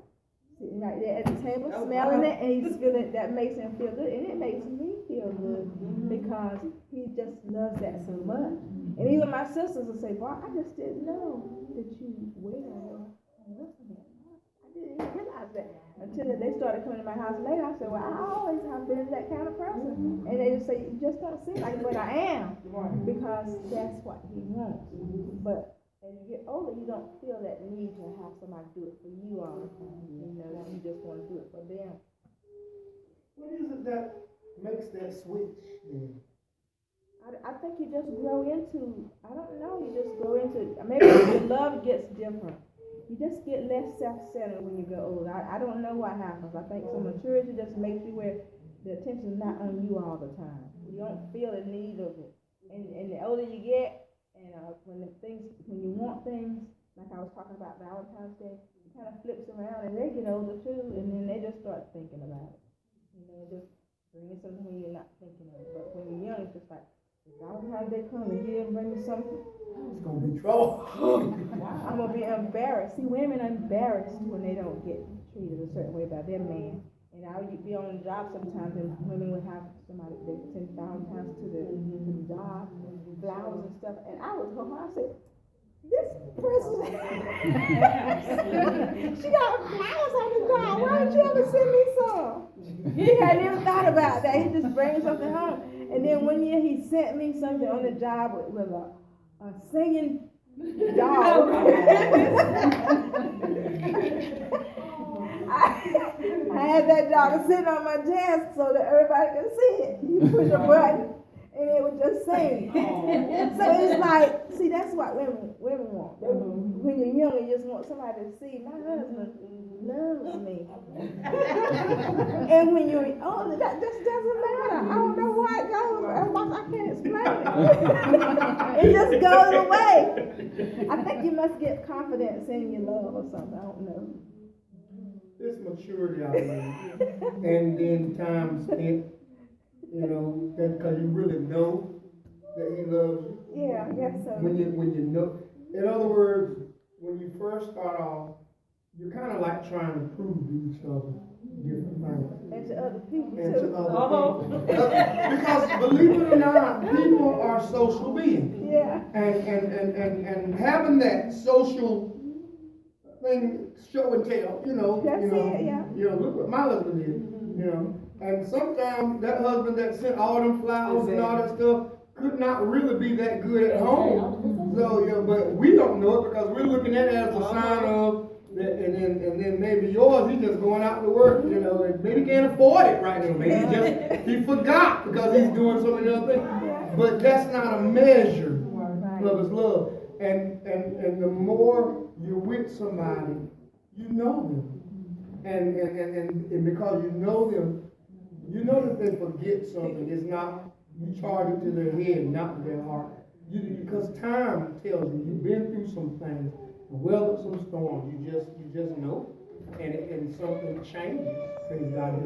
sitting right there at the table, smelling it, and he's feeling that makes him feel good, and it makes me feel good because he just loves that so much. And even my sisters will say, boy, I just didn't know that you wait on your husband. I didn't even realize that until they started coming to my house later. I said, well, I always have been that kind of person. And they just say, you just don't seem like it, but I am, because that's what he wants. But as you get older, you don't feel that need to have somebody do it for you all the time. You know, you just want to do it for them. What is it that makes that switch then? I think you just grow into, I don't know, you just grow into, maybe your love gets different. You just get less self-centered when you get older. I don't know what happens. I think some maturity just makes you where the attention is not on you all the time. You don't feel the need of it. And the older you get, and when you want things, like I was talking about Valentine's Day, it kind of flips around, and they get older too, and then they just start thinking about it. You know, just bringing something when you're not thinking of it. But when you're young, it's just like, Valentine's Day come and he didn't bring me something, It's going to be trouble. I'm going to be embarrassed. See, women are embarrassed when they don't get treated a certain way by their man. And I would be on the job sometimes, and women would have somebody, they would send Valentine's to the job, flowers and stuff. And I would go home, I said, this person, she got flowers on the job. Why didn't you ever send me some? He hadn't even thought about that. He just brings something home. And then one year he sent me something on the job with a singing dog. I had that dog sitting on my desk so that everybody could see it. You push a button and it would just sing. So it's like, see, that's what women want. When you're young, you just want somebody to see, my husband loves me. And when you're older, that just doesn't matter. I don't know why it goes. I can't explain it. It just goes away. I think you must get confidence in your love or something. I don't know. This maturity out there, and then time spent, you know, that because you really know that he loves you. Yeah, I guess so. When you know, in other words, when you first start off, you're kind of like trying to prove to each other different things. And to other people And too. to other people. Because believe it or not, people are social beings. Yeah. And having that social, thing, show and tell, That's it, yeah. Look what my husband did, And sometimes that husband that sent all them flowers and all that stuff could not really be that good at home. So, but we don't know it because we're looking at it as a sign of, and then maybe yours, he's just going out to work, and maybe can't afford it right now. Maybe he forgot because he's doing so many other things. But that's not a measure of his love. And the more you're with somebody, you know them. And because you know them, you know that they forget something. It's not, you charge it to their head, not to their heart. Because time tells you, you've been through some things, weathered some storms, you just know. And something changes. Praise God. You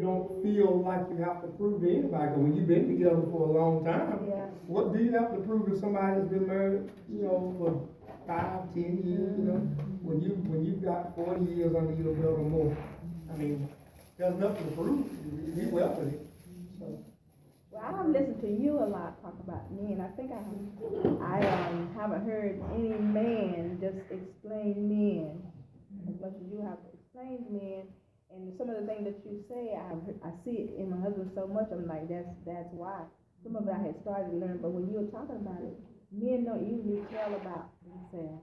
don't feel like you have to prove to anybody. When you've been together for a long time, what do you have to prove to somebody that's been married, for 5, 10 years, When you've got 40 years under your belt or more, I mean, there's nothing to prove. We welcome it. So. Well, I've listened to you a lot talk about men. I think I haven't heard any man just explain men as much as you have explained men. And some of the things that you say, I see it in my husband so much. I'm like, that's why. Some of it I had started to learn, but when you were talking about it, men don't usually tell about themselves,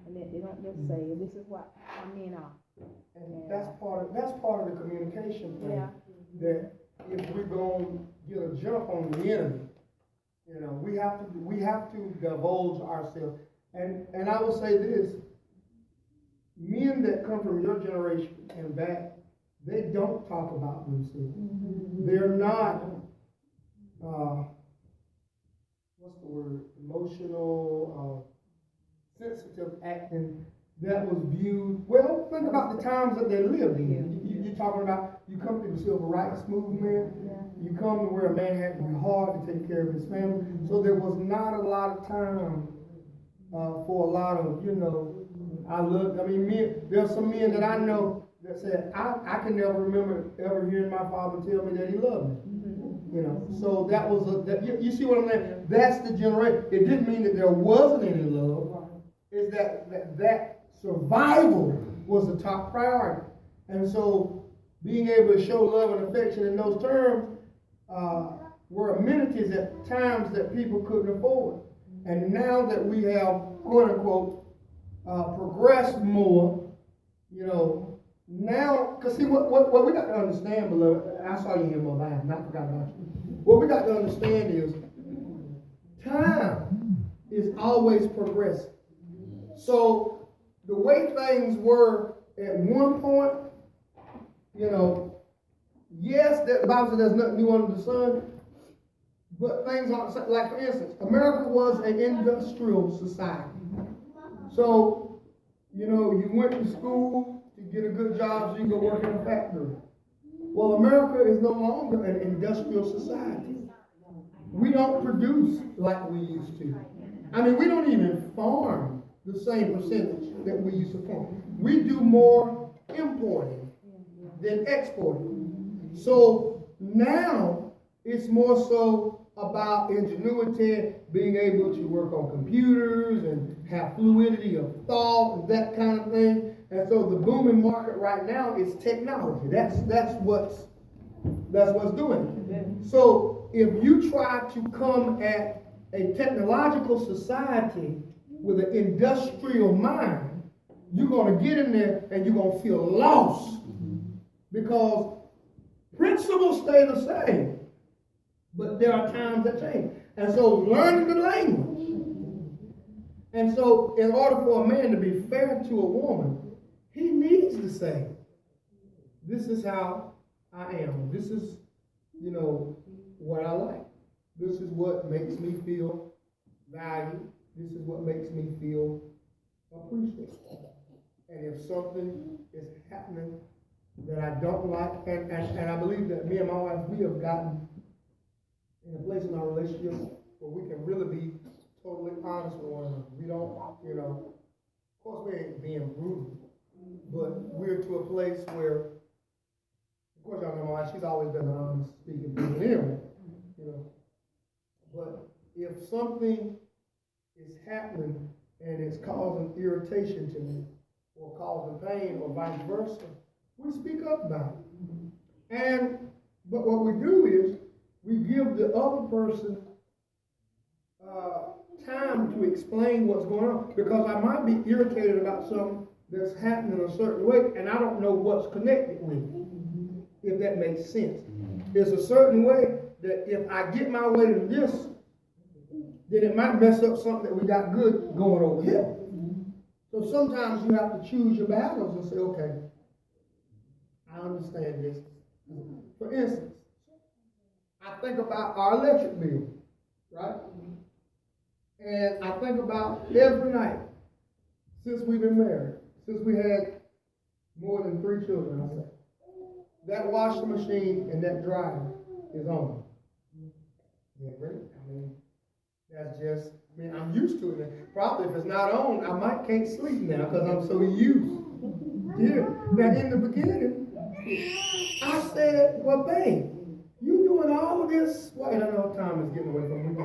and they don't just say, "This is what our men are." And that's part of the communication thing. Yeah. That if we're gonna get a jump on the enemy, we have to divulge ourselves. And I will say this: men that come from your generation and back, they don't talk about themselves. Mm-hmm. They're not, what's the word? Emotional, sensitive acting that was viewed. Well, think about the times that they lived in. You're talking about, you come to the civil rights movement. Yeah. You come to where a man had to be hard to take care of his family. So there was not a lot of time for a lot of, men, there's some men that I know that said, I can never remember ever hearing my father tell me that he loved me. Mm-hmm. So that was, you see what I'm saying? That's the generation. It didn't mean that there wasn't any love. It's that survival was the top priority. And so being able to show love and affection in those terms were amenities at times that people couldn't afford. And now that we have, quote unquote, progressed more, now, because see, what we got to understand, beloved, I saw you here, Mother, I have not forgot about you. What we got to understand is time is always progressing. So the way things were at one point, yes, the Bible says there's nothing new under the sun, but things aren't, like for instance, America was an industrial society. So, you went to school to get a good job so you can go work in a factory. Well, America is no longer an industrial society. We don't produce like we used to. We don't even farm the same percentage that we used to farm. We do more importing than exporting. So now it's more so about ingenuity, being able to work on computers and have fluidity of thought and that kind of thing. And so the booming market right now is technology. That's what's doing it. So if you try to come at a technological society with an industrial mind, you're going to get in there and you're going to feel lost because principles stay the same, but there are times that change. And so learning the language. And so in order for a man to be fair to a woman, he needs to say, this is how I am. This is, what I like. This is what makes me feel valued. This is what makes me feel appreciated. And if something is happening that I don't like, and I believe that me and my wife, we have gotten in a place in our relationship where we can really be totally honest with one another. We don't, of course we ain't being brutal, but we're to a place where, of course y'all know my wife, she's always been an honest speaking person anyway, But if something is happening and it's causing irritation to me, or causing pain or vice versa, we speak up about it. But what we do is we give the other person time to explain what's going on, because I might be irritated about something that's happening a certain way and I don't know what's connected with it, if that makes sense. There's a certain way that if I get my way to this, then it might mess up something that we got good going over here. So sometimes you have to choose your battles and say, okay, I understand this. For instance, I think about our electric bill, right? And I think about every night since we've been married, since we had more than 3 children, I say, that washing machine and that dryer is on. Yeah, really? I mean, that's just, I'm used to it. Probably if it's not on, I can't sleep now because I'm so used. Yeah. Now in the beginning, I said, well, babe, you doing all of this? Wait, I know time is getting away from me.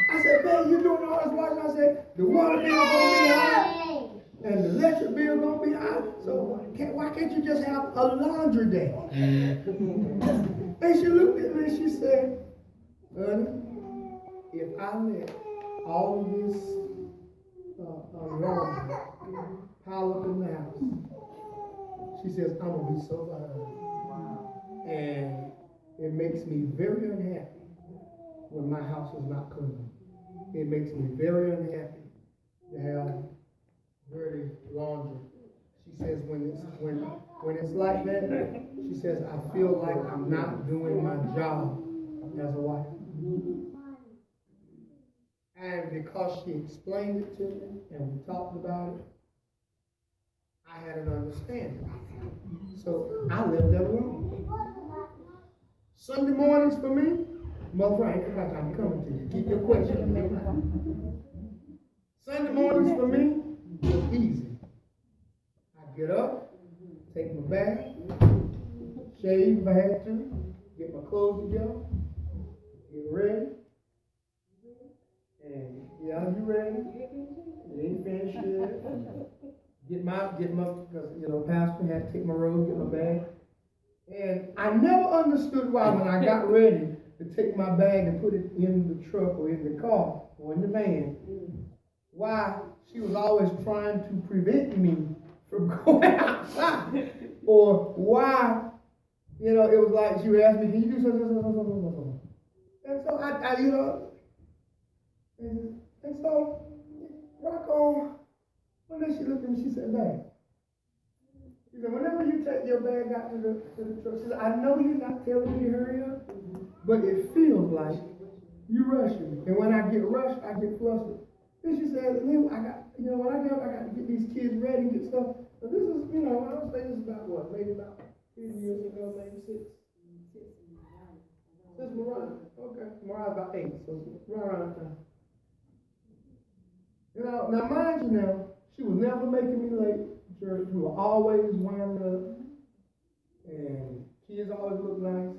I said, babe, you doing all this washing? I said, the water bill gonna be high and the electric bill gonna be high. So why can't you just have a laundry day? And she looked at me and she said, honey, if I let all of this laundry pile up in the house, she says, I'm gonna be so behind. And it makes me very unhappy when my house is not clean. It makes me very unhappy to have dirty laundry. She says when it's like that, she says, I feel like I'm not doing my job as a wife. And because she explained it to me and we talked about it, I had an understanding. So I left that alone. Sunday mornings for me, Mother Frank, I'm coming to you. Keep your questions. Sunday mornings for me was easy. I get up, take my bath, shave if I had to, get my clothes together, get ready. And yeah, you ready? You ain't finished yet. Get my, because Pastor had to take my robe, get my bag. And I never understood why when I got ready to take my bag and put it in the truck or in the car or in the van, why she was always trying to prevent me from going outside. Or why, it was like she would ask me, can you do something? And so and so rock on. One day she looked at me, she said, babe, she said, whenever you take your bag out to the truck, she said, I know you're not telling me to hurry up, but it feels like you rushing me. And when I get rushed, I get flustered. Then she said, when I got to get these kids ready and get stuff. But this is, I would say this is about what, maybe about 10 years ago, maybe 6. Since Mariah. Okay. Mariah's about 8, so right around that time. Now mind you now, she was never making me late to church. We were always wound up. And kids always looked nice.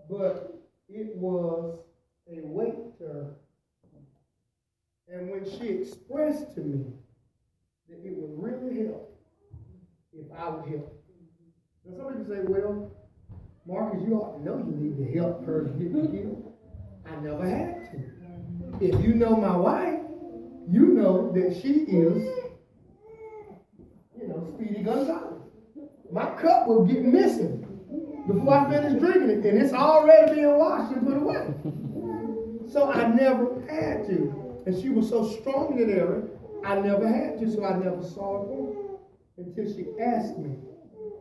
But it was a weight to her. And when she expressed to me that it would really help if I would help. Now some people say, well, Marcus, you ought to know you need to help her to get the gift. I never had to. If you know my wife, you know that she is, Speedy Gonzalez. My cup will get missing before I finish drinking it, and it's already being washed and put away. So I never had to. And she was so strong in that area, I never had to, so I never saw it until she asked me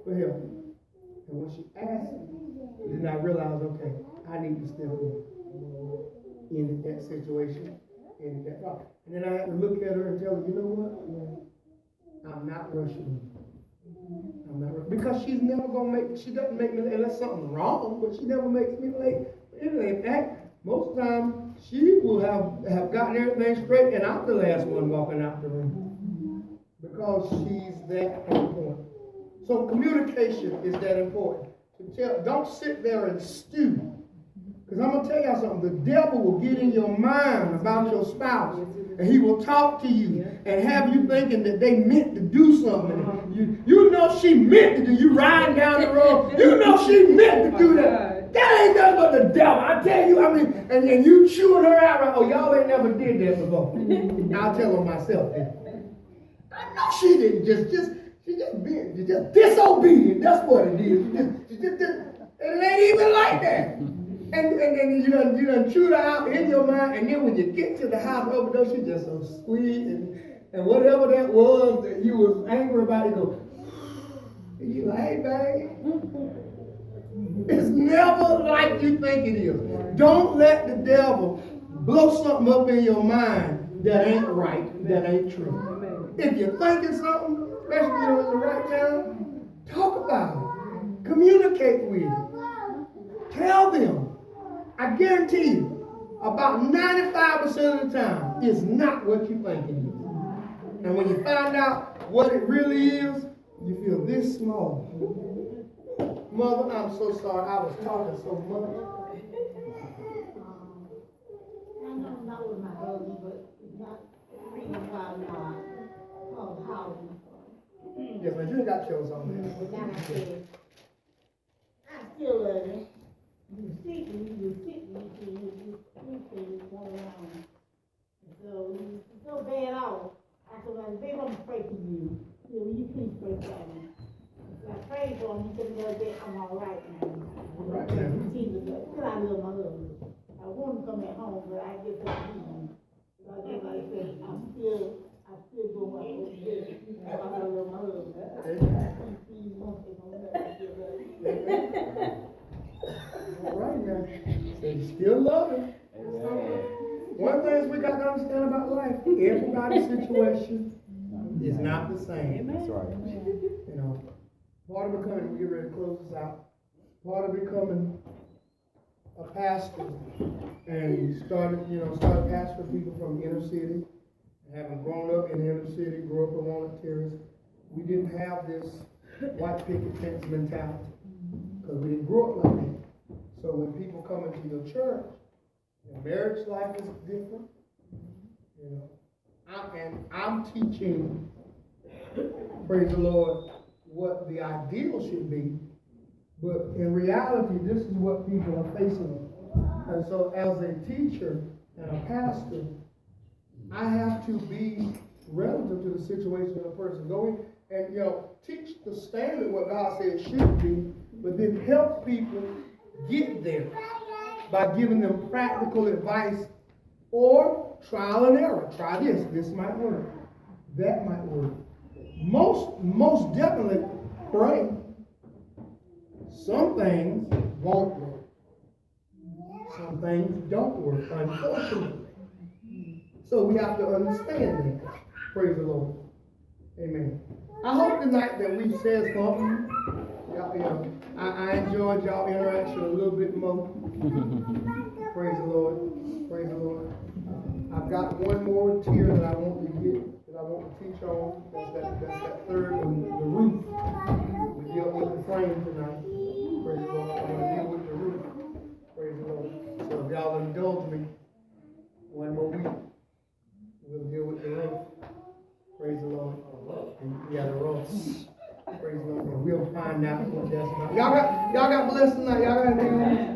for help. And when she asked me, then I realized, okay, I need to step in that situation, in that problem. And then I had to look at her and tell her, you know what? I'm not rushing you. I'm not rushing. Because she doesn't make me late unless something's wrong, but she never makes me late. In fact, most of the time, she will have gotten everything straight, and I'm the last one walking out the room. Because she's that important. So communication is that important. Don't sit there and stew Because I'm going to tell y'all something. The devil will get in your mind about your spouse. And he will talk to you and have you thinking that they meant to do something. You know she meant to do. You riding down the road. You know she meant to do that. That ain't nothing but the devil. I tell you, I mean, and you chewing her out. Right? Oh, y'all ain't never did that before. I'll tell her myself. I know she didn't she just being just disobedient. That's what it is. It ain't even like that. And you done chewed her out in your mind, and then when you get to the house over there, she just so sweet, and whatever that was that you was angry about, you go, and you like, hey, babe. It's never like you think it is. Don't let the devil blow something up in your mind that ain't right, that ain't true. If you're thinking something, especially in the right time, talk about it. Communicate with it. Tell them. I guarantee you, about 95% of the time, it's not what you think it is. And when you find out what it really is, you feel this small. Mother, I'm so sorry. I was talking so much. I know not with my husband, but not reading about housing. Yes, man, you ain't got yours on there. But then I said, I still love him. You see me, you going around. So he's so bad off. I said, well, baby, I'm afraid for you. Will you please pray for me? So I prayed for him. He said, no, babe, I'm all right now. Right now. Jesus, till I love my husband. I want to come at home, but I get that feeling. So I just like say, I'm still doing what I'm supposed to do. I love my husband. He wants to go back. All right now. So you still love him. One thing we got to understand about life, everybody's situation is not the same. That's right. You know, part of becoming, we get ready to close this out, part of becoming a pastor and started pastoring people from the inner city, and having grown up in the inner city, grew up in Walnut Terrace, we didn't have this white picket fence mentality because we didn't grow up like that. So when people come into your church, your marriage life is different. You know, I'm teaching, praise the Lord, what the ideal should be, but in reality, this is what people are facing. And so as a teacher and a pastor, I have to be relative to the situation of the person going and, teach the standard what God said it should be, but then help people get there by giving them practical advice or trial and error. Try this might work, that might work. Most definitely pray. Some things won't work. Some things don't work, unfortunately. So we have to understand that. Praise the Lord. Amen. I hope tonight that we said something. I enjoyed y'all interaction a little bit more. Praise the Lord. Praise the Lord. I've got one more tier that I want to teach on. That's that third one, the roof. We deal with the frame tonight. Praise the Lord. I'm going to deal with the roof. Praise the Lord. So if y'all indulge me, one more week, we'll deal with the roof. Praise the Lord. And we got a roof. Praise the Lord. And we'll find out what that's about. Y'all got blessed tonight. Y'all got anything else?